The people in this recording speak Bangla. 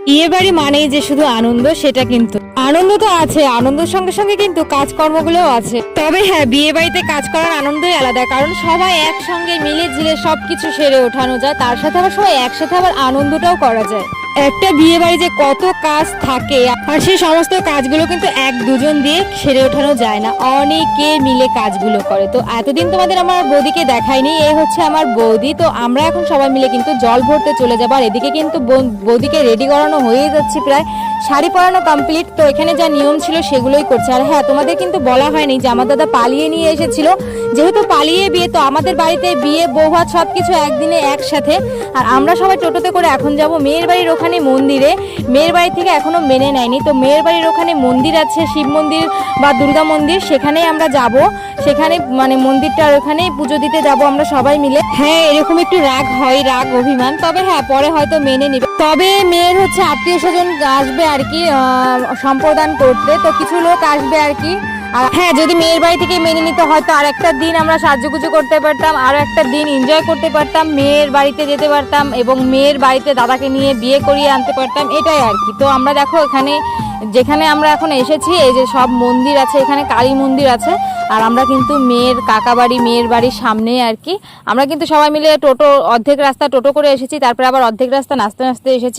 বিয়ে বাড়ি মানেই যে শুধু আনন্দ সেটা কিন্তু আনন্দ তো আছে, আনন্দের সঙ্গে সঙ্গে কিন্তু কাজকর্মগুলোও আছে। তবে হ্যাঁ, বিয়ে বাড়িতে কাজ করার আনন্দই আলাদা, কারণ সবাই একসঙ্গে মিলে ঝিলে সবকিছু সেরে ওঠানো যায়, তার সাথে আবার সবাই একসাথে আবার আনন্দটাও করা যায়। একটা বিয়ে বাড়ি যে কত কাজ থাকে, আর সেই সমস্ত কাজগুলো কিন্তু এক দুজন দিয়ে সেরে ওঠানো যায় না, অনেকে মিলে কাজগুলো করে। তো এতদিন তোমাদের আমার বৌদিকে দেখাইনি, এই হচ্ছে আমার বৌদি। তো আমরা এখন সবাই মিলে কিন্তু জল ভরতে চলে যাবো, আর এদিকে কিন্তু বৌদিকে রেডি করানো হয়ে যাচ্ছে, প্রায় শাড়ি পরানো কমপ্লিট। তো এখানে যা নিয়ম ছিল সেগুলোই করছে। আর হ্যাঁ, তোমাদের কিন্তু বলা হয়নি যে আমার দাদা পালিয়ে নিয়ে এসেছিল, যেহেতু পালিয়ে বিয়ে, তো আমাদের বাড়িতে বিয়ে বৌভাত সবকিছু একদিনে একসাথে। আর আমরা সবাই টোটোতে করে এখন যাব মেয়ের বাড়ির ওখানে মন্দিরে। মেয়ের বাড়ি থেকে এখনো মেনে নেয়নি, তো মেয়ের বাড়ির ওখানে মন্দির আছে, শিব মন্দির বা দুর্গা মন্দির, সেখানেই আমরা যাব। সেখানে মানে মন্দিরটার ওখানেই পুজো দিতে যাব আমরা সবাই মিলে। হ্যাঁ, এরকম একটু রাগ হয়, রাগ অভিমান, তবে হ্যাঁ পরে হয়তো মেনে নিবে। তবে মেয়ের হচ্ছে আত্মীয় স্বজন আসবে আর কি সম্প্রদান করতে, তো কিছু লোক আসবে আর কি। আর হ্যাঁ, যদি মেয়ের বাড়ি থেকে মেনে নিতে হয়তো আর একটা দিন আমরা সাজুগুজু করতে পারতাম, আর একটা দিন এনজয় করতে পারতাম, মেয়ের বাড়িতে যেতে পারতাম এবং মেয়ের বাড়িতে দাদাকে নিয়ে বিয়ে করিয়ে আনতে পারতাম, এটাই আর কি। তো আমরা দেখো এখানে যেখানে আমরা এখন এসেছি, এই যে সব মন্দির আছে, এখানে কালী মন্দির আছে, আর আমরা কিন্তু মেয়ের কাকা বাড়ি, মেয়ের বাড়ির সামনে আর কি। আমরা কিন্তু সবাই মিলে টোটো অর্ধেক রাস্তা টোটো করে এসেছি, তারপরে আবার অর্ধেক রাস্তা নাচতে নাচতে এসেছি।